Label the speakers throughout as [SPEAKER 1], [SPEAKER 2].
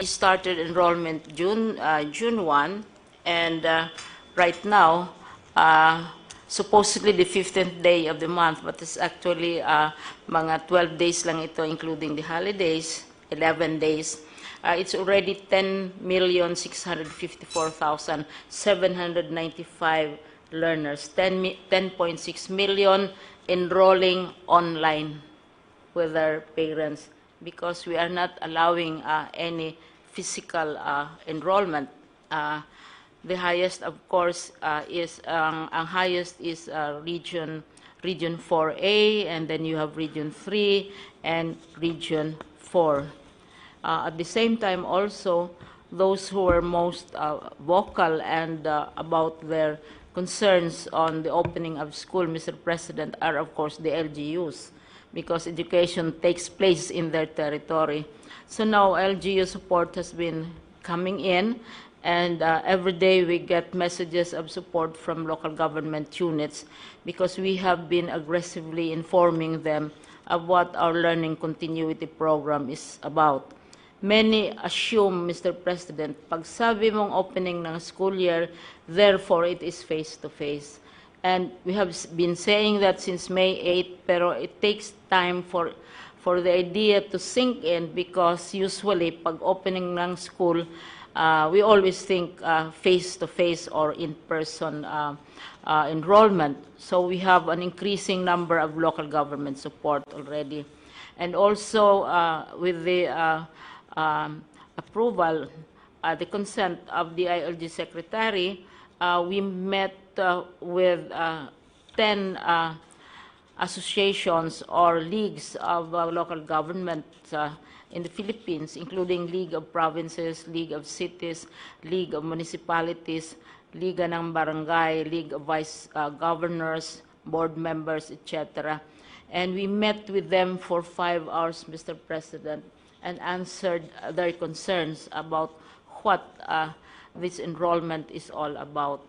[SPEAKER 1] started enrollment June 1, and right now, supposedly the 15th day of the month, but it's actually mga 12 days lang ito, including the holidays, 11 days. It's already 10,654,795 learners, 10.6 million enrolling online with their parents, because we are not allowing any physical enrollment. The highest, of course, is ang highest is region 4A, and then you have region 3 and region 4. At the same time, also, those who were most vocal and about their concerns on the opening of school, Mr. President, are of course the LGUs, because education takes place in their territory. So now LGU support has been coming in, and every day we get messages of support from local government units, because we have been aggressively informing them of what our learning continuity program is about. Many assume, Mr. President, pag sabi mong opening ng school year, therefore it is face-to-face. And we have been saying that since May 8, pero it takes time for the idea to sink in, because usually pag opening ng school, we always think face-to-face or in-person enrollment. So we have an increasing number of local government support already. And also with the approval, the consent of the ILG Secretary, we met with 10 associations or leagues of local government in the Philippines, including League of Provinces, League of Cities, League of Municipalities, Liga ng Barangay, League of Vice Governors, board members, etc. And we met with them for 5 hours, Mr. President, and answered their concerns about what this enrollment is all about.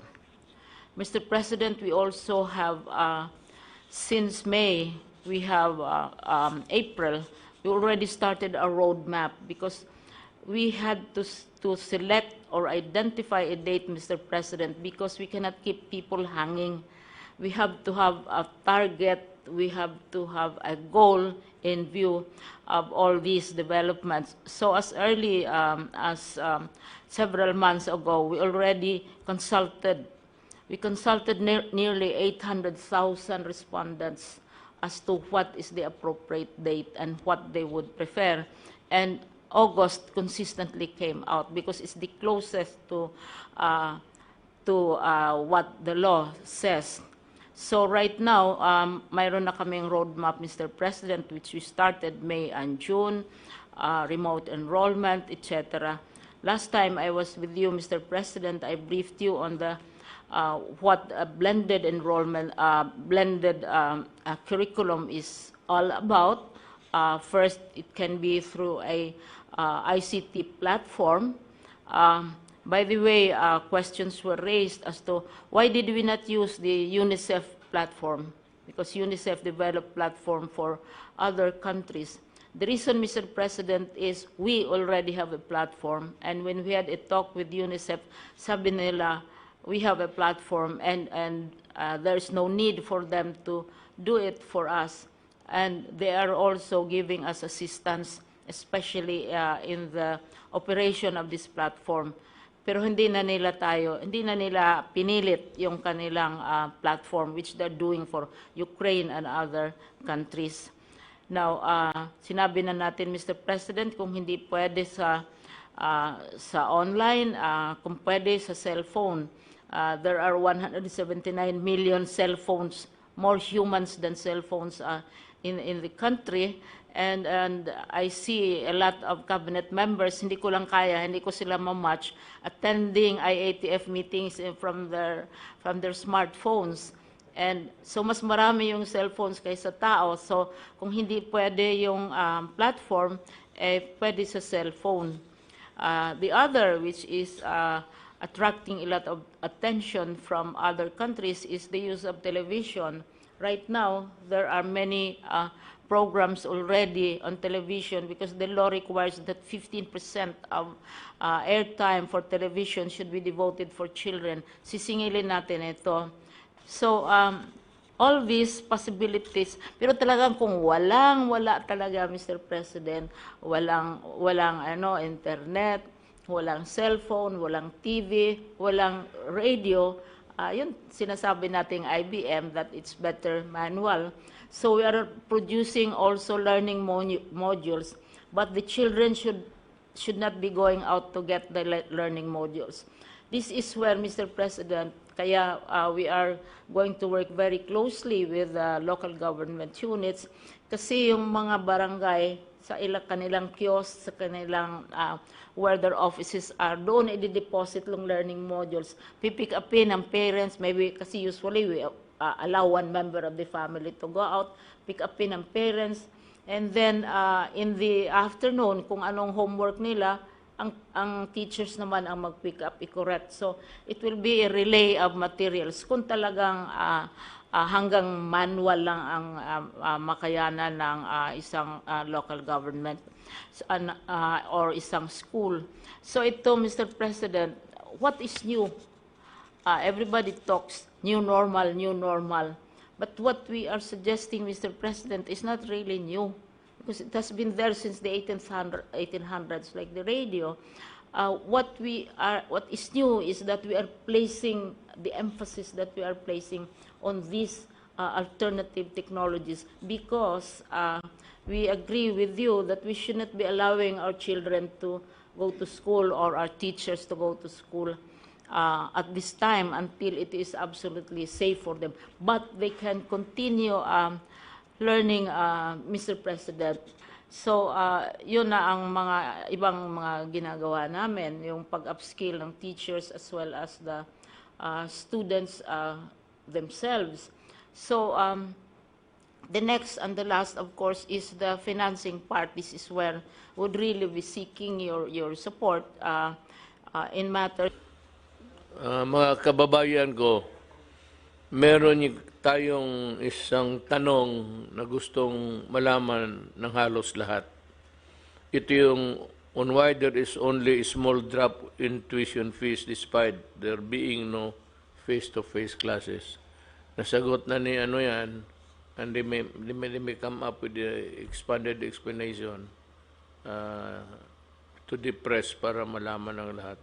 [SPEAKER 1] Mr. President, we also have, since May, we have April, we already started a roadmap, because we had to select or identify a date, Mr. President, because we cannot keep people hanging. We have to have a target, we have to have a goal in view of all these developments. So as early as several months ago, we already consulted. We consulted nearly 800,000 respondents as to what is the appropriate date and what they would prefer. And August consistently came out, because it's the closest to what the law says. So right now, mayroon na kaming roadmap, Mr. President, which we started May and June, remote enrollment, etc. Last time I was with you, Mr. President, I briefed you on the what a blended enrollment, blended curriculum is all about. First, it can be through a ICT platform. By the way, questions were raised as to why did we not use the UNICEF platform, because UNICEF developed platform for other countries. The reason, Mr. President, is we already have a platform, and when we had a talk with UNICEF, sabi nila, we have a platform, and there's no need for them to do it for us. And they are also giving us assistance, especially in the operation of this platform. Pero hindi na nila pinilit yung kanilang platform, which they're doing for Ukraine and other countries. Now, sinabi na natin, Mr. President, kung hindi pwede sa online, kung pwede sa cellphone. There are 179 million cell phones, more humans than cell phones in the country. And I see a lot of cabinet members, hindi ko lang kaya, hindi ko sila ma-match, attending IATF meetings from their smartphones. And so mas marami yung cellphones kaysa tao. So kung hindi pwede yung platform, pwede sa cellphone. The other, which is attracting a lot of attention from other countries, is the use of television. right now, there are many programs already on television because the law requires that 15% of airtime for television should be devoted for children. Sisingilin natin ito. So, all these possibilities, pero talagang kung wala talaga, Mr. President, walang internet, walang cellphone, walang TV, walang radio, yun sinasabi nating IBM that it's better manual. So we are producing also learning modules, but the children should not be going out to get the learning modules. This is where, Mr. President, kaya we are going to work very closely with local government units kasi yung mga barangay sa kanilang kiosk, sa kanilang where their offices are, doon i-deposit ng learning modules. Pipick upin ng parents, maybe kasi usually we allow one member of the family to go out, pick upin ng parents, and then in the afternoon, kung anong homework nila, ang teachers naman ang mag-pick up, i-correct. So, it will be a relay of materials. Kung talagang hanggang manual lang ang makayanan ng isang local government or isang school. So, ito, Mr. President, what is new? Everybody talks new normal. But what we are suggesting, Mr. President, is not really new. Because it has been there since the 1800s, like the radio. What is new is that we are placing the emphasis that we are placing on these alternative technologies because we agree with you that we should not be allowing our children to go to school or our teachers to go to school at this time until it is absolutely safe for them. But they can continue learning, Mr. President. So, yun na ang mga ibang mga ginagawa namin, yung pag-upskill ng teachers as well as the students themselves. So, the next and the last, of course, is the financing part. This is where would really be seeking your support in matter.
[SPEAKER 2] Mga kababayan ko, meron tayong isang tanong na gustong malaman ng halos lahat. Ito yung on why there is only a small drop in tuition fees despite there being no face-to-face classes. Nasagot na ni yan, and they may come up with the expanded explanation to the press para malaman ng lahat.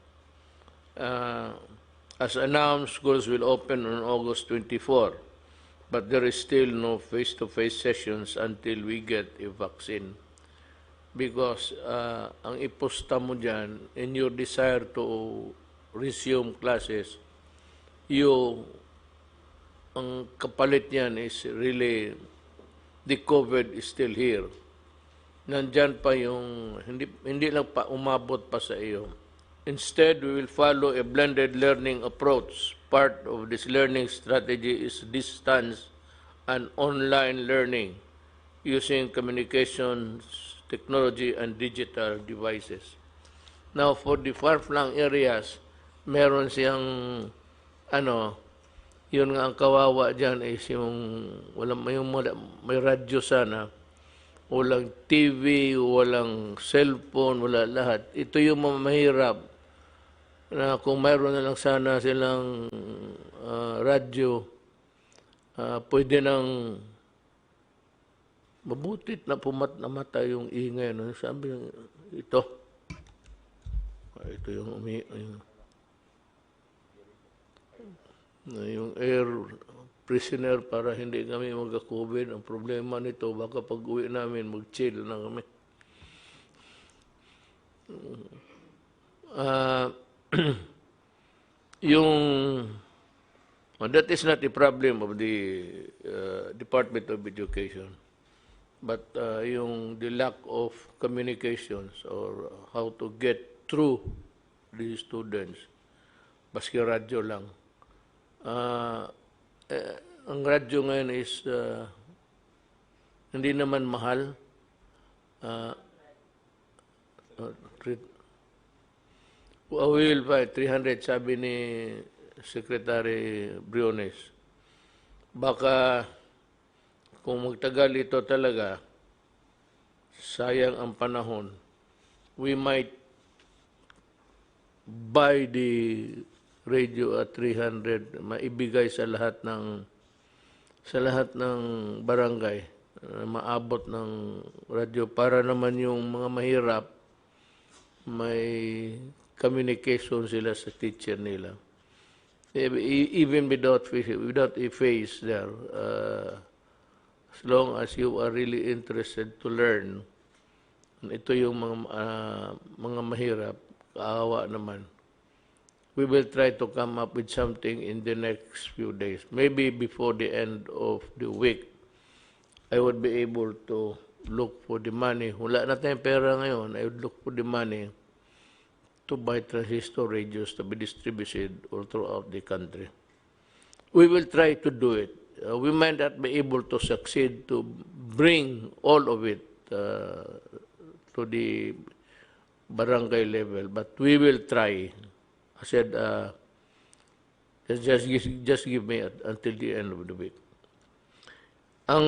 [SPEAKER 2] As announced, schools will open on August 24. But there is still no face-to-face sessions until we get a vaccine. Because ang iposta mo dyan, in your desire to resume classes, ang kapalit niyan is really, the COVID is still here. Nandyan pa yung, hindi lang pa umabot pa sa iyo. Instead, we will follow a blended learning approach. Part of this learning strategy is distance and online learning using communications, technology, and digital devices. Now, for the far-flung areas, meron siyang, yun nga ang kawawa dyan is yung may radyo sana, walang TV, walang cellphone, wala lahat. Ito yung mahirap na kung mayroon na lang sana silang radyo, pwede nang mabutit na namatay yung ingay. No? Sabi ito yung air prisoner para hindi kami magka-COVID. Ang problema nito, baka pag-uwi namin, mag-chill na kami. That is not the problem of the Department of Education, but the lack of communications or how to get through the students, baski radyo lang. Ang radyo ngayon is hindi naman mahal. We will buy 300, sabi ni Secretary Briones. Baka kung magtagal ito talaga, sayang ang panahon, we might buy the radio at 300, maibigay sa lahat ng barangay, maabot ng radyo para naman yung mga mahirap may communication sila sa teacher nila. Even without a face there, as long as you are really interested to learn, ito yung mga mahirap, kaawa naman. We will try to come up with something in the next few days. Maybe before the end of the week, I would be able to look for the money. Wala na tayong pera ngayon. I would look for the money to buy transistor radios to be distributed all throughout the country. We will try to do it. We might not be able to succeed to bring all of it to the barangay level, but we will try. I said, just give me until the end of the week. Ang